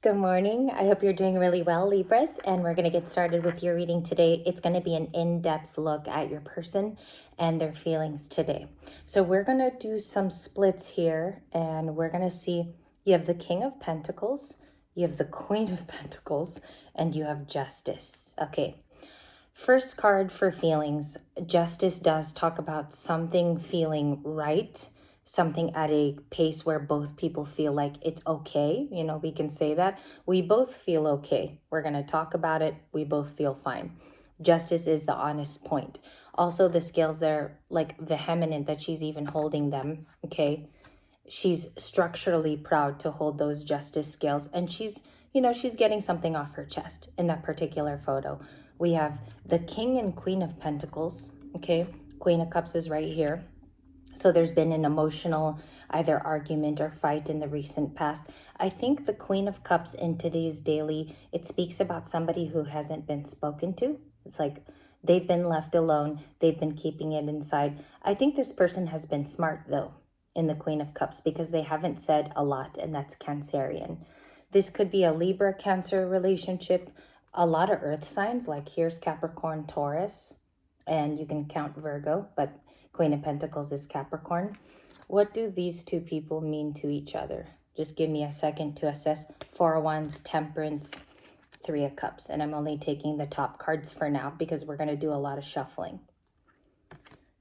Good morning. I hope you're doing really well, Libras, and we're going to get started with your reading today. It's going to be an in-depth look at your person and their feelings today. So we're going to do some splits here, and we're going to see you have the King of Pentacles, you have the Queen of Pentacles, and you have Justice. Okay. First card for feelings. Justice does talk about something feeling right, something at a pace where both people feel like it's okay. You know, we can say that. We both feel okay. We're going to talk about it. We both feel fine. Justice is the honest point. Also, the scales, they're like vehement that she's even holding them. Okay. She's structurally proud to hold those justice scales, and she's, you know, she's getting something off her chest in that particular photo. We have the King and Queen of Pentacles. Okay. Queen of Cups is right here. So there's been an emotional either argument or fight in the recent past. I think the Queen of Cups in today's daily, it speaks about somebody who hasn't been spoken to. It's like they've been left alone. They've been keeping it inside. I think this person has been smart, though, in the Queen of Cups, because they haven't said a lot, and that's Cancerian. This could be a Libra Cancer relationship. A lot of earth signs, like here's Capricorn, Taurus, and you can count Virgo, but Queen of Pentacles is Capricorn. What do these two people mean to each other? Just give me a second to assess. Four of Wands, Temperance, Three of Cups. And I'm only taking the top cards for now because we're going to do a lot of shuffling.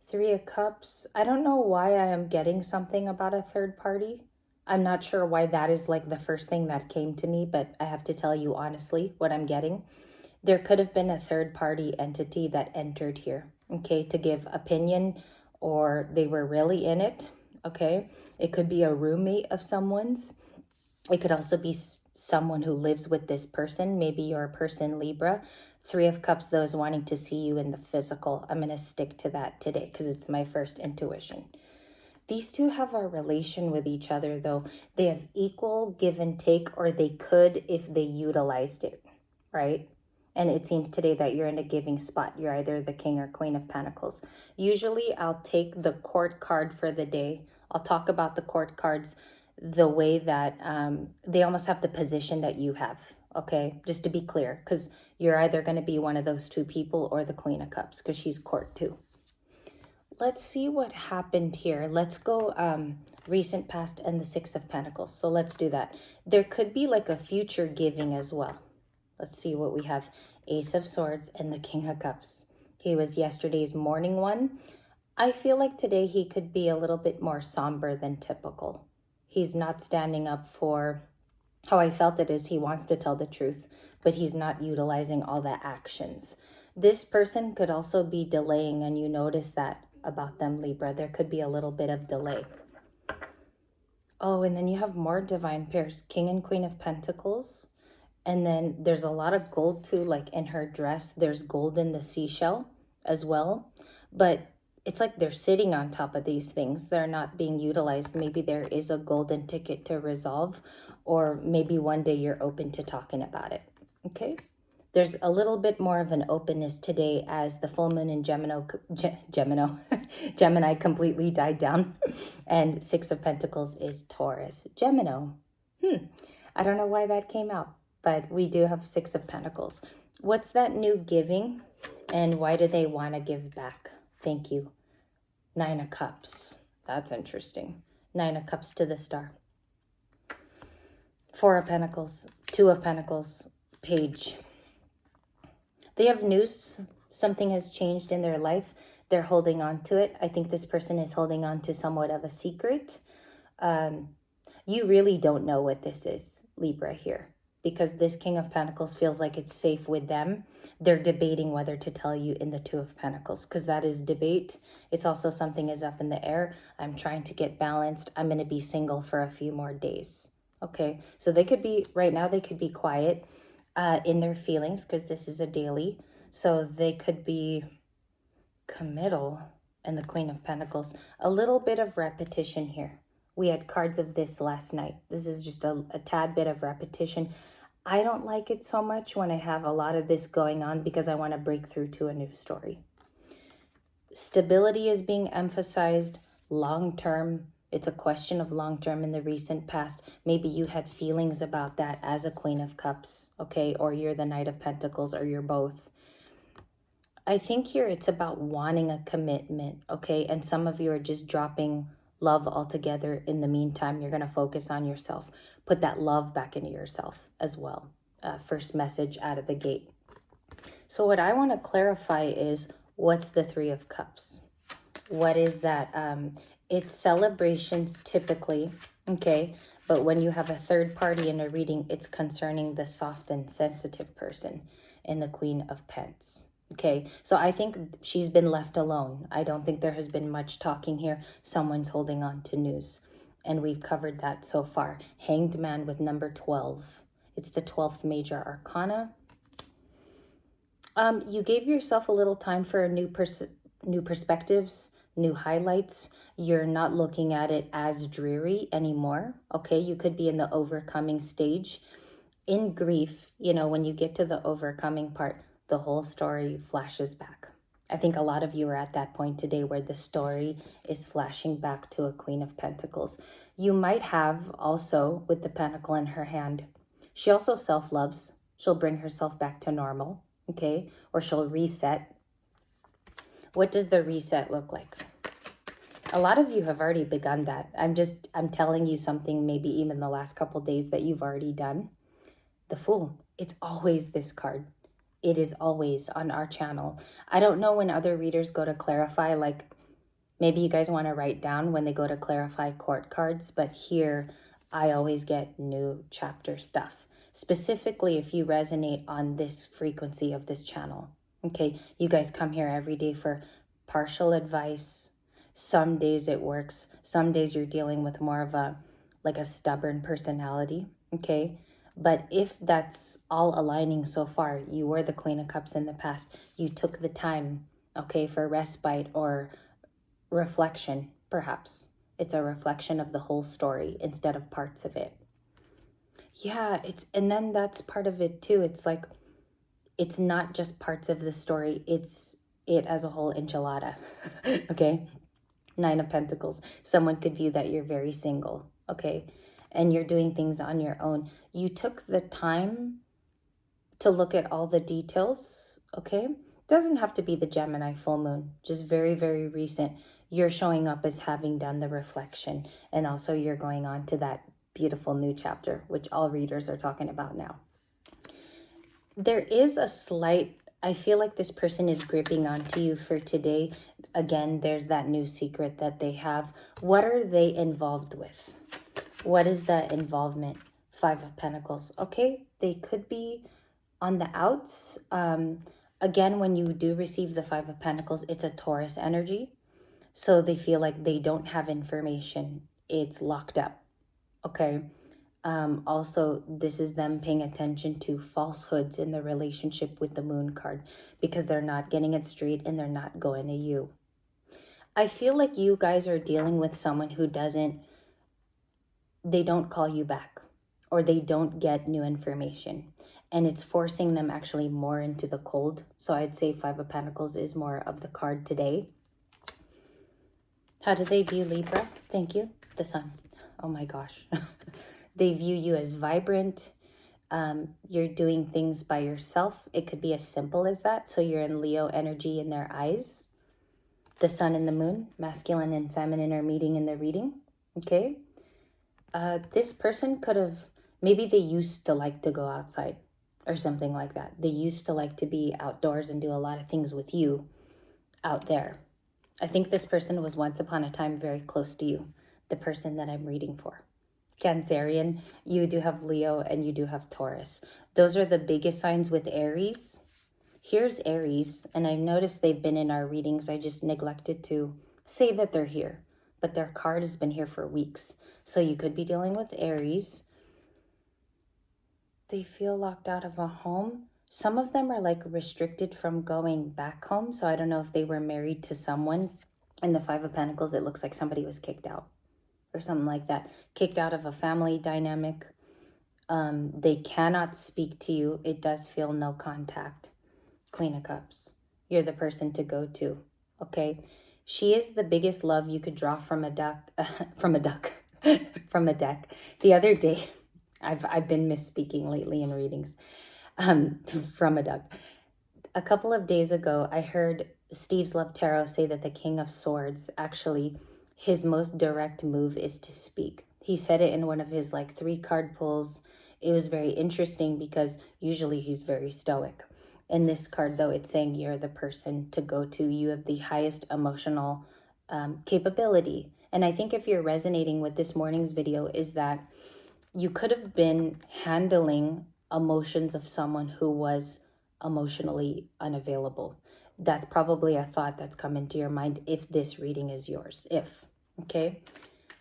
Three of Cups. I don't know why I am getting something about a third party. I'm not sure why that is like the first thing that came to me, but I have to tell you honestly what I'm getting. There could have been a third party entity that entered here, okay, to give opinion, or they were really in it, okay? It could be a roommate of someone's. It could also be someone who lives with this person. Maybe you're a person, Libra. Three of Cups, those wanting to see you in the physical. I'm going to stick to that today because it's my first intuition. These two have a relation with each other, though. They have equal give and take, or they could if they utilized it, right? And it seems today that you're in a giving spot. You're either the King or Queen of Pentacles. Usually I'll take the court card for the day. I'll talk about the court cards the way that they almost have the position that you have, okay? Just to be clear, because you're either going to be one of those two people or the Queen of Cups, because she's court too. Let's see what happened here. Let's go recent past and the Six of Pentacles. So let's do that. There could be like a future giving as well. Let's see what we have. Ace of Swords and the King of Cups. He was yesterday's morning one. I feel like today he could be a little bit more somber than typical. He's not standing up for how I felt it is. He wants to tell the truth, but he's not utilizing all the actions. This person could also be delaying, and you notice that about them, Libra. There could be a little bit of delay. Oh, and then you have more divine pairs. King and Queen of Pentacles. And then there's a lot of gold too, like in her dress. There's gold in the seashell as well. But it's like they're sitting on top of these things. They're not being utilized. Maybe there is a golden ticket to resolve, or maybe one day you're open to talking about it. Okay? There's a little bit more of an openness today as the full moon in Gemini completely died down. And Six of Pentacles is Taurus. Gemini. I don't know why that came out, but we do have Six of Pentacles. What's that new giving, and why do they want to give back? Thank you. Nine of Cups. That's interesting. Nine of Cups to the Star. Four of Pentacles. Two of Pentacles. Page. They have news. Something has changed in their life. They're holding on to it. I think this person is holding on to somewhat of a secret. You really don't know what this is, Libra, here, because this King of Pentacles feels like it's safe with them. They're debating whether to tell you in the Two of Pentacles, because that is debate. It's also something is up in the air. I'm trying to get balanced. I'm going to be single for a few more days. Okay, so they could be, right now, they could be quiet in their feelings, because this is a daily. So they could be committal and the Queen of Pentacles. A little bit of repetition here. We had cards of this last night. This is just a tad bit of repetition. I don't like it so much when I have a lot of this going on, because I want to break through to a new story. Stability is being emphasized, long-term, It's a question of long-term in the recent past. Maybe you had feelings about that as a Queen of Cups, okay? Or you're the Knight of Pentacles, or you're both. I think here it's about wanting a commitment, okay? And some of you are just dropping love altogether. In the meantime, you're going to focus on yourself. Put that love back into yourself as well. First message out of the gate. So what I want to clarify is, what's the Three of Cups? What is that? It's celebrations typically, okay? But when you have a third party in a reading, it's concerning the soft and sensitive person in the Queen of Pentacles. Okay, so I think she's been left alone. I don't think there has been much talking here. Someone's holding on to news. And we've covered that so far. Hanged Man with number 12. It's the 12th major arcana. You gave yourself a little time for new perspectives, new highlights. You're not looking at it as dreary anymore. Okay, you could be in the overcoming stage. In grief, you know, when you get to the overcoming part, the whole story flashes back. I think a lot of you are at that point today where the story is flashing back to a Queen of Pentacles. You might have also, with the pentacle in her hand, she also self-loves. She'll bring herself back to normal, okay? Or she'll reset. What does the reset look like? A lot of you have already begun that. I'm telling you something maybe even the last couple days that you've already done. The Fool. It's always this card. It is always on our channel. I don't know when other readers go to clarify, like maybe you guys want to write down when they go to clarify court cards, but here I always get new chapter stuff. Specifically, if you resonate on this frequency of this channel. Okay, you guys come here every day for partial advice. Some days it works. Some days you're dealing with more of a stubborn personality. Okay, but if that's all aligning so far, you were the Queen of Cups in the past. You took the time, okay, for respite or reflection, perhaps. It's a reflection of the whole story instead of parts of it. Yeah, and then that's part of it too. It's like, it's not just parts of the story. It's it as a whole enchilada, okay? Nine of Pentacles. Someone could view that you're very single, okay? And you're doing things on your own. You took the time to look at all the details, okay? Doesn't have to be the Gemini full moon, just very, very recent. You're showing up as having done the reflection, and also you're going on to that beautiful new chapter, which all readers are talking about now. There is a slight, I feel like this person is gripping onto you for today. Again, there's that new secret that they have. What are they involved with? What is the involvement? Five of Pentacles. Okay, they could be on the outs. Again, when you do receive the Five of Pentacles, it's a Taurus energy. So they feel like they don't have information. It's locked up. Okay. Also, this is them paying attention to falsehoods in the relationship with the Moon card because they're not getting it straight and they're not going to you. I feel like you guys are dealing with someone who they don't call you back or they don't get new information. And it's forcing them actually more into the cold. So I'd say Five of Pentacles is more of the card today. How do they view Libra? Thank you. The Sun. Oh my gosh. They view you as vibrant. You're doing things by yourself. It could be as simple as that. So you're in Leo energy in their eyes. The Sun and the Moon, masculine and feminine, are meeting in the reading. Okay. This person could have, maybe they used to like to go outside or something like that. They used to like to be outdoors and do a lot of things with you out there. I think this person was once upon a time very close to you, the person that I'm reading for. Cancerian, you do have Leo and you do have Taurus. Those are the biggest signs with Aries. Here's Aries, and I've noticed they've been in our readings. I just neglected to say that they're here, but their card has been here for weeks. So you could be dealing with Aries. They feel locked out of a home. Some of them are like restricted from going back home. So I don't know if they were married to someone. In the Five of Pentacles, it looks like somebody was kicked out or something like that. Kicked out of a family dynamic. They cannot speak to you. It does feel no contact. Queen of Cups. You're the person to go to. Okay. She is the biggest love you could draw from a duck, from a duck, from a deck. The other day, I've been misspeaking lately in readings, um, from a duck. A couple of days ago, I heard Steve's Love Tarot say that the King of Swords, actually, his most direct move is to speak. He said it in one of his like 3 card pulls. It was very interesting because usually he's very stoic. In this card, though, it's saying you're the person to go to. You have the highest emotional capability. And I think if you're resonating with this morning's video, is that you could have been handling emotions of someone who was emotionally unavailable. That's probably a thought that's come into your mind if this reading is yours. If, okay?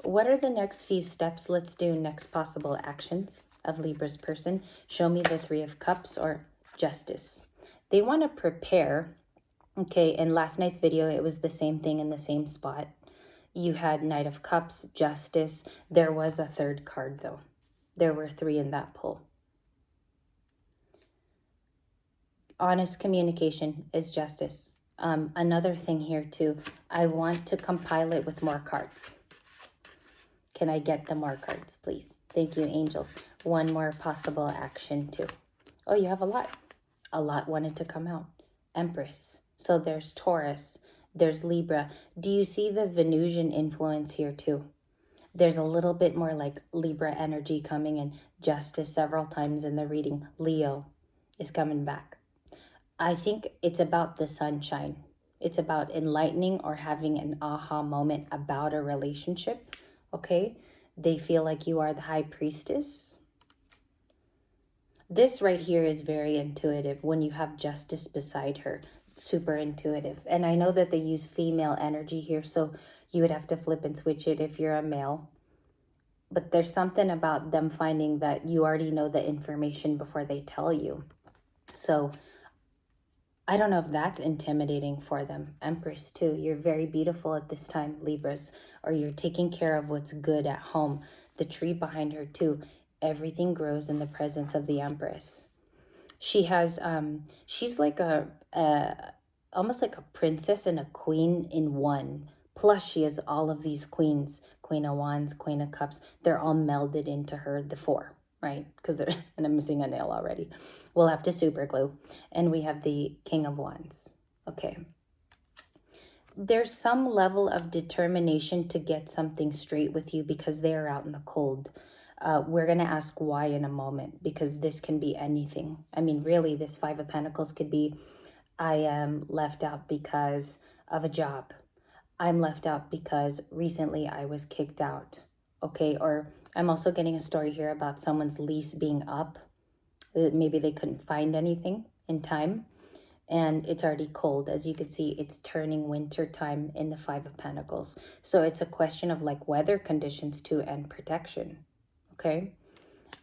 What are the next few steps? Let's do next possible actions of Libra's person. Show me the 3 of Cups or Justice. They want to prepare. Okay, in last night's video, it was the same thing in the same spot. You had Knight of Cups, Justice. There was a 3rd card, though. There were 3 in that pull. Honest communication is justice. Another thing here, too, I want to compile it with more cards. Can I get the more cards, please? Thank you, angels. One more possible action, too. Oh, you have a lot. A lot wanted to come out. Empress. So there's Taurus. There's Libra. Do you see the Venusian influence here, too? There's a little bit more like Libra energy coming in. Justice several times in the reading. Leo is coming back. I think it's about the sunshine. It's about enlightening or having an aha moment about a relationship, okay? They feel like you are the high priestess. This right here is very intuitive when you have Justice beside her. Super intuitive. And I know that they use female energy here, so you would have to flip and switch it if you're a male. But there's something about them finding that you already know the information before they tell you. So I don't know if that's intimidating for them. Empress, too. You're very beautiful at this time, Libras. Or you're taking care of what's good at home. The tree behind her, too. Everything grows in the presence of the Empress. She has, she's like almost like a princess and a queen in one. Plus, she has all of these queens. Queen of Wands, Queen of Cups. They're all melded into her, the 4. Right? Because they're, and I'm missing a nail already. We'll have to super glue. And we have the King of Wands. Okay. There's some level of determination to get something straight with you because they are out in the cold. We're going to ask why in a moment because this can be anything. I mean, really, this 5 of Pentacles could be, I am left out because of a job. I'm left out because recently I was kicked out. Okay, or I'm also getting a story here about someone's lease being up. Maybe they couldn't find anything in time. And it's already cold. As you can see, it's turning winter time in the 5 of Pentacles. So it's a question of like weather conditions too and protection. Okay.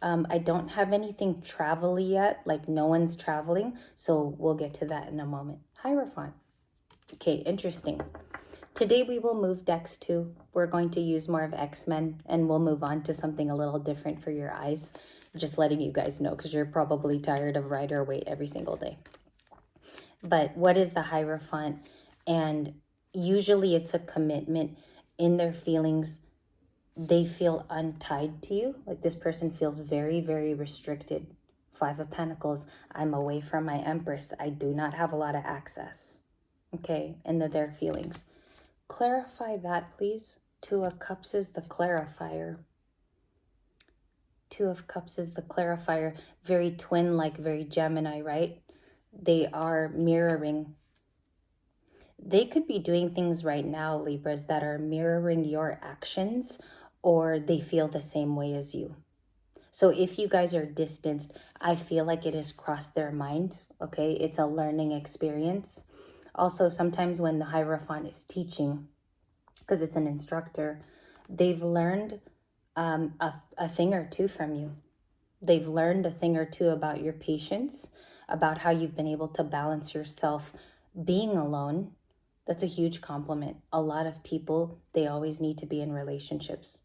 I don't have anything travel yet. Like no one's traveling. So we'll get to that in a moment. Hierophant. Okay, interesting. Today we will move decks too. We're going to use more of X-Men and we'll move on to something a little different for your eyes. Just letting you guys know because you're probably tired of Rider-Waite every single day. But what is the Hierophant? And usually it's a commitment in their feelings. They feel untied to you. Like this person feels very, very restricted. 5 of Pentacles. I'm away from my Empress. I do not have a lot of access. Okay, and their feelings. Clarify that, please. 2 of Cups is the clarifier. 2 of Cups is the clarifier. Very twin-like, very Gemini, right? They are mirroring. They could be doing things right now, Libras, that are mirroring your actions, or they feel the same way as you. So if you guys are distanced, I feel like it has crossed their mind, okay? It's a learning experience. Also, sometimes when the Hierophant is teaching, because it's an instructor, they've learned a thing or two from you. They've learned a thing or two about your patience, about how you've been able to balance yourself being alone. That's a huge compliment. A lot of people, they always need to be in relationships.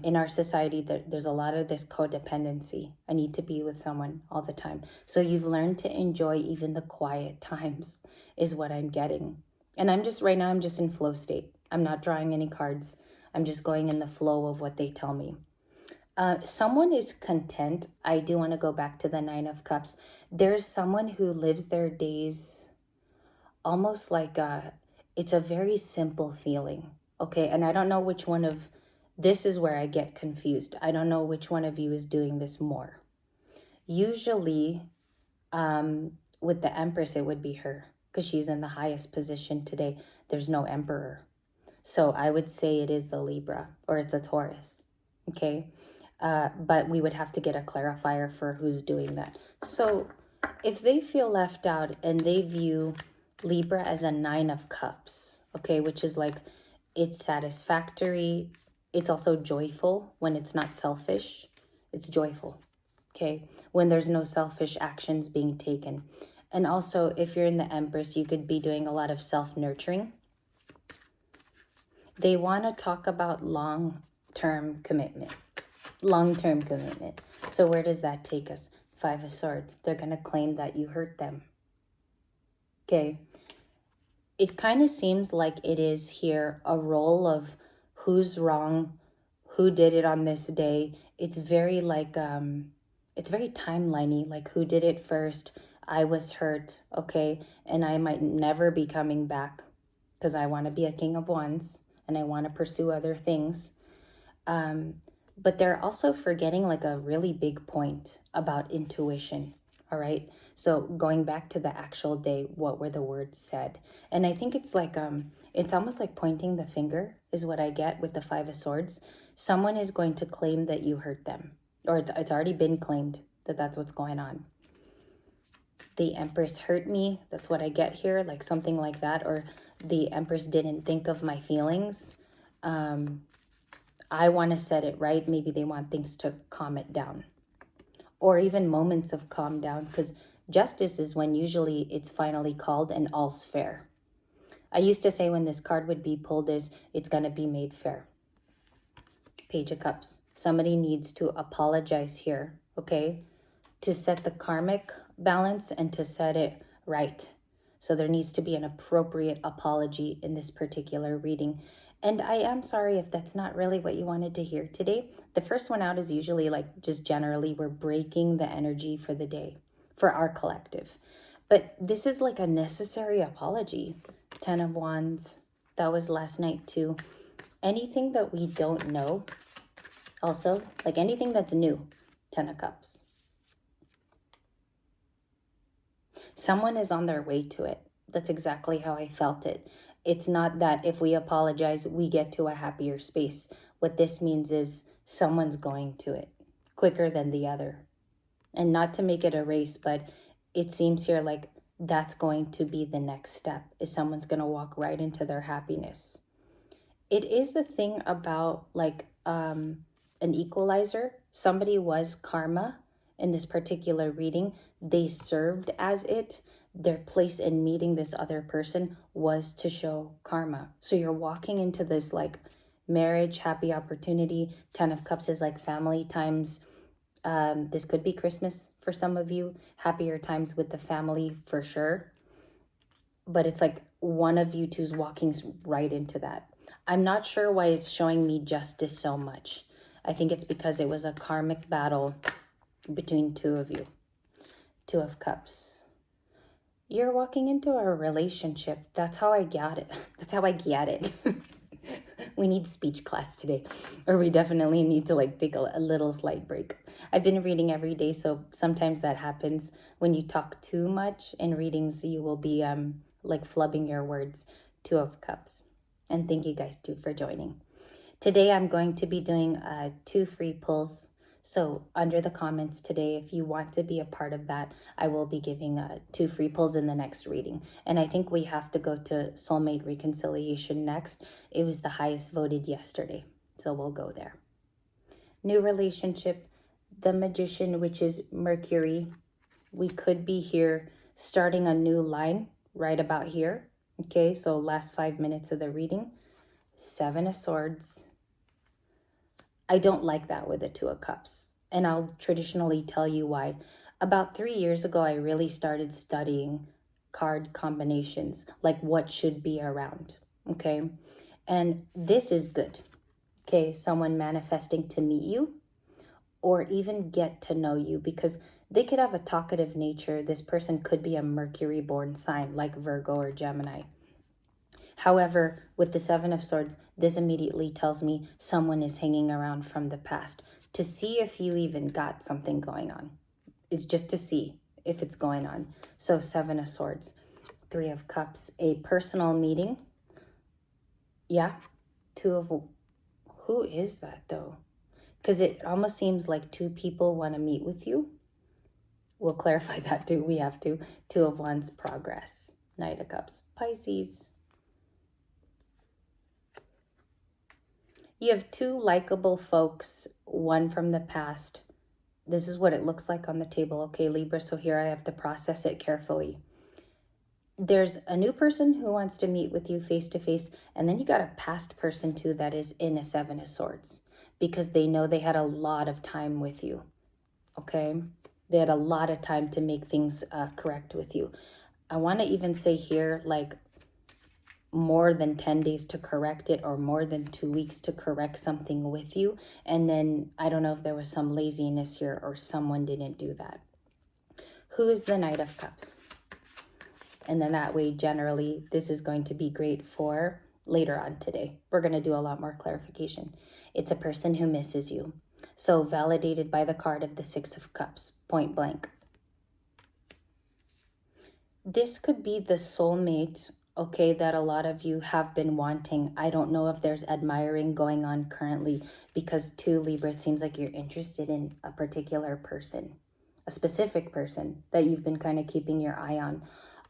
In our society, there's a lot of this codependency. I need to be with someone all the time. So you've learned to enjoy even the quiet times is what I'm getting. And I'm just, right now, I'm just in flow state. I'm not drawing any cards. I'm just going in the flow of what they tell me. Someone is content. I do want to go back to the Nine of Cups. There's someone who lives their days almost like it's a very simple feeling. Okay. And I don't know which one of this is where I get confused. I don't know which one of you is doing this more. Usually, with the Empress, it would be her because she's in the highest position today. There's no Emperor. So I would say it is the Libra or it's a Taurus. Okay. But we would have to get a clarifier for who's doing that. So if they feel left out and they view Libra as a Nine of Cups, okay, which is like it's satisfactory, it's also joyful when it's not selfish, it's joyful, okay, when there's no selfish actions being taken. And also, if you're in the Empress, you could be doing a lot of self-nurturing. They want to talk about long-term commitment. Long-term commitment. So where does that take us? Five of Swords. They're going to claim that you hurt them. Okay. It kind of seems like it is here a role of who's wrong, who did it on this day. It's very like, it's very timeliney, like who did it first. I was hurt, okay, and I might never be coming back because I want to be a King of Wands and I want to pursue other things. But they're also forgetting like a really big point about intuition. All right. So going back to the actual day, what were the words said? And I think it's like, it's almost like pointing the finger is what I get with the Five of Swords. Someone is going to claim that you hurt them, or it's already been claimed that that's what's going on. The Empress hurt me. That's what I get here, like something like that. Or the Empress didn't think of my feelings. I want to set it right. Maybe they want things to calm it down. Or even moments of calm down, because justice is when usually it's finally called and all's fair. I used to say when this card would be pulled is it's going to be made fair. Page of Cups. Somebody needs to apologize here, okay? To set the karmic balance and to set it right. So there needs to be an appropriate apology in this particular reading. And I am sorry if that's not really what you wanted to hear today. The first one out is usually like just generally we're breaking the energy for the day, for our collective. But this is like a necessary apology. 10 of Wands. That was last night too. Anything that we don't know. Also, like anything that's new. 10 of Cups. Someone is on their way to it. That's exactly how I felt it. It's not that if we apologize, we get to a happier space. What this means is someone's going to it quicker than the other. And not to make it a race, but it seems here like that's going to be the next step, is someone's going to walk right into their happiness. It is a thing about like an equalizer. Somebody was karma in this particular reading. They served as it. Their place in meeting this other person was to show karma. So you're walking into this like marriage, happy opportunity. 10 of Cups is like family times. This could be Christmas for some of you. Happier times with the family for sure. But it's like one of you two's walking right into that. I'm not sure why it's showing me justice so much. I think it's because it was a karmic battle between two of you. 2 of Cups. You're walking into a relationship. That's how I got it. That's how I get it. We need speech class today, or we definitely need to like take a little slight break. I've been reading every day, so sometimes that happens. When you talk too much in readings, you will be like flubbing your words. 2 of Cups. And thank you guys too for joining. Today I'm going to be doing 2 free pulls. So under the comments today, if you want to be a part of that, I will be giving 2 free pulls in the next reading. And I think we have to go to Soulmate Reconciliation next. It was the highest voted yesterday. So we'll go there. New relationship, the Magician, which is Mercury. We could be here starting a new line right about here. Okay, so last 5 minutes of the reading. 7 of Swords. I don't like that with the 2 of Cups. And I'll traditionally tell you why. About 3 years ago, I really started studying card combinations, like what should be around, okay? And this is good, okay? Someone manifesting to meet you or even get to know you, because they could have a talkative nature. This person could be a Mercury born sign like Virgo or Gemini. However, with the Seven of Swords, this immediately tells me someone is hanging around from the past to see if you even got something going on. It's just to see if it's going on. So Seven of Swords, Three of Cups, a personal meeting. Yeah, who is that though? Because it almost seems like two people want to meet with you. We'll clarify that too. We have to. Two of Wands, progress. Knight of Cups, Pisces. You have two likable folks, one from the past. This is what it looks like on the table, okay, Libra? So here I have to process it carefully. There's a new person who wants to meet with you face to face, and then you got a past person too that is in a Seven of Swords because they know they had a lot of time with you, okay? They had a lot of time to make things correct with you. I want to even say here, like, more than 10 days to correct it, or more than 2 weeks to correct something with you. And then I don't know if there was some laziness here or someone didn't do that. Who is the Knight of Cups? And then that way, generally, this is going to be great for later on today. We're going to do a lot more clarification. It's a person who misses you. So validated by the card of the Six of Cups, point blank. This could be the soulmate, okay, that a lot of you have been wanting. I don't know if there's admiring going on currently, because to Libra, it seems like you're interested in a particular person, a specific person that you've been kind of keeping your eye on.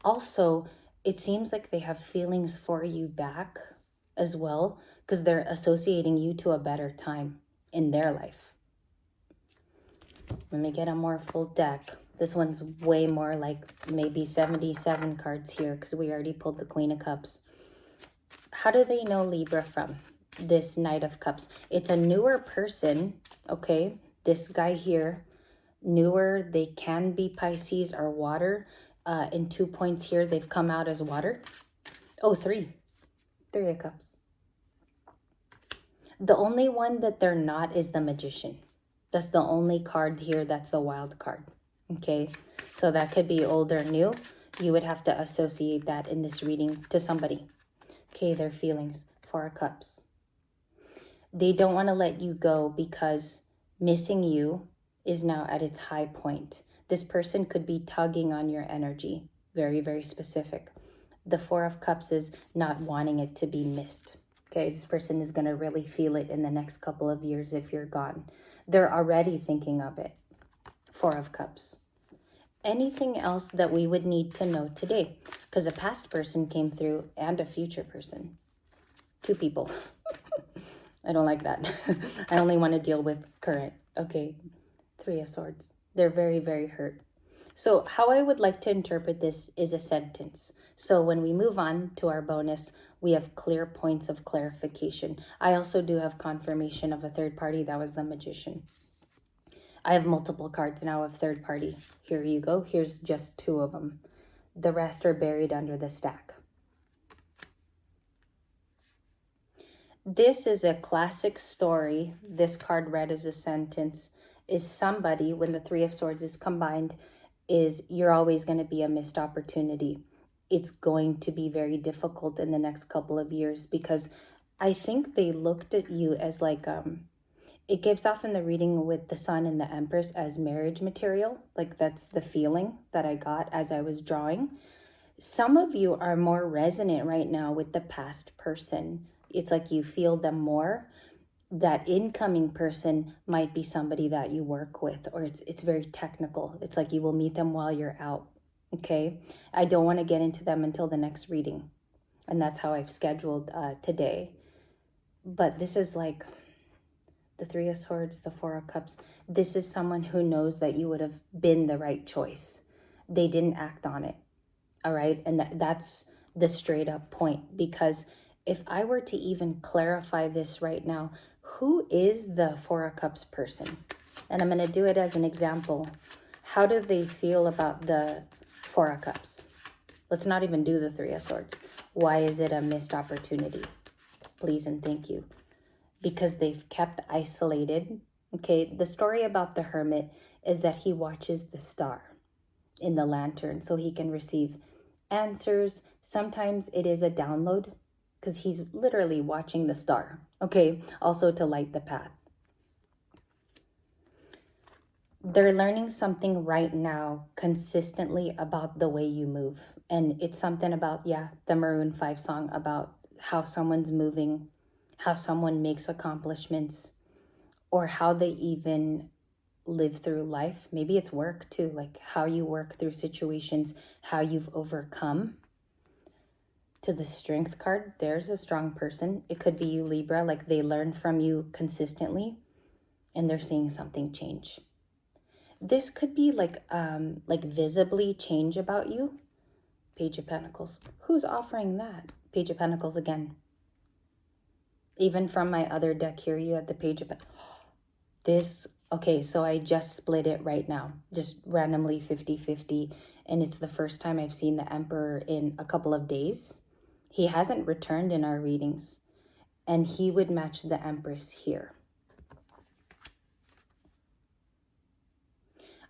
Also, it seems like they have feelings for you back as well, because they're associating you to a better time in their life. Let me get a more full deck. This one's way more, like maybe 77 cards here, because we already pulled the Queen of Cups. How do they know Libra from this Knight of Cups? It's a newer person, okay? This guy here, newer. They can be Pisces or water. In 2 points here, they've come out as water. Oh, three of Cups. The only one that they're not is the Magician. That's the only card here that's the wild card. Okay, so that could be old or new. You would have to associate that in this reading to somebody. Okay, their feelings. Four of Cups. They don't want to let you go because missing you is now at its high point. This person could be tugging on your energy. Very, very specific. The Four of Cups is not wanting it to be missed. Okay, this person is going to really feel it in the next couple of years if you're gone. They're already thinking of it. Four of Cups. Anything else that we would need to know today? Because a past person came through and a future person. Two people. I don't like that. I only want to deal with current. Okay, Three of Swords. They're very, very hurt. So how I would like to interpret this is a sentence. So when we move on to our bonus, we have clear points of clarification. I also do have confirmation of a third party. That was the Magician. I have multiple cards now of third party. Here you go. Here's just 2 of them. The rest are buried under the stack. This is a classic story. This card read as a sentence is somebody, when the Three of Swords is combined, is you're always going to be a missed opportunity. It's going to be very difficult in the next couple of years, because I think they looked at you as like, it gives off in the reading with the Sun and the Empress as marriage material. Like, that's the feeling that I got as I was drawing. Some of you are more resonant right now with the past person. It's like you feel them more. That incoming person might be somebody that you work with, or it's very technical. It's like you will meet them while you're out, okay? I don't want to get into them until the next reading, and that's how I've scheduled today. But this is like the Three of Swords, the Four of Cups. This is someone who knows that you would have been the right choice. They didn't act on it, all right? And that's the straight up point, because if I were to even clarify this right now, who is the Four of Cups person? And I'm going to do it as an example. How do they feel about the Four of Cups? Let's not even do the Three of Swords. Why is it a missed opportunity? Please and thank you. Because they've kept isolated. Okay, the story about the hermit is that he watches the star in the lantern so he can receive answers. Sometimes it is a download because he's literally watching the star. Okay, also to light the path. They're learning something right now consistently about the way you move. And it's something about, yeah, the Maroon 5 song about how someone's moving, how someone makes accomplishments, or how they even live through life. Maybe it's work too, like how you work through situations, how you've overcome. To the Strength card, there's a strong person. It could be you, Libra, like they learn from you consistently and they're seeing something change. This could be like visibly change about you. Page of Pentacles. Who's offering that? Page of Pentacles again. Even from my other deck here, you had the Page of Pentacles. This, okay, so I just split it right now. Just randomly 50-50. And it's the first time I've seen the Emperor in a couple of days. He hasn't returned in our readings. And he would match the Empress here.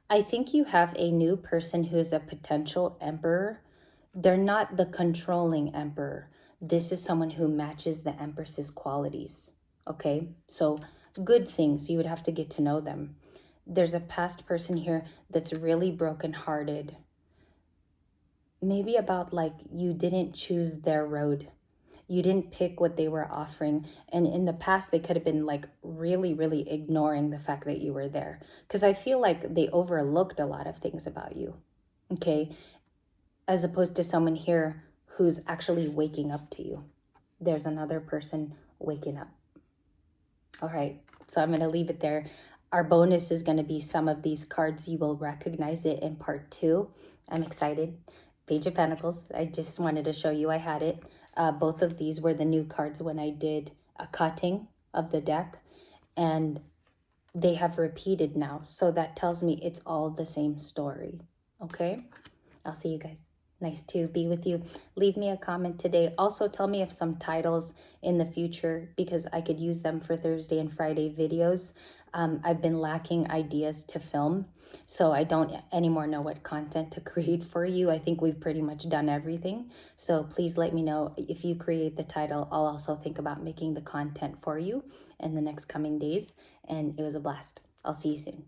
I think you have a new person who is a potential emperor. They're not the controlling emperor. This is someone who matches the Empress's qualities. Okay, so good things. You would have to get to know them. There's a past person here that's really brokenhearted. Maybe about like you didn't choose their road. You didn't pick what they were offering. And in the past, they could have been like really, really ignoring the fact that you were there. Because I feel like they overlooked a lot of things about you. Okay. As opposed to someone here who's actually waking up to you. There's another person waking up. All right. So I'm going to leave it there. Our bonus is going to be some of these cards. You will recognize it in part 2. I'm excited. Page of Pentacles. I just wanted to show you I had it. Both of these were the new cards when I did a cutting of the deck. And they have repeated now. So that tells me it's all the same story. Okay? I'll see you guys. Nice to be with you. Leave me a comment today. Also, tell me if some titles in the future, because I could use them for Thursday and Friday videos. I've been lacking ideas to film, so I don't anymore know what content to create for you. I think we've pretty much done everything. So please let me know if you create the title. I'll also think about making the content for you in the next coming days. And it was a blast. I'll see you soon.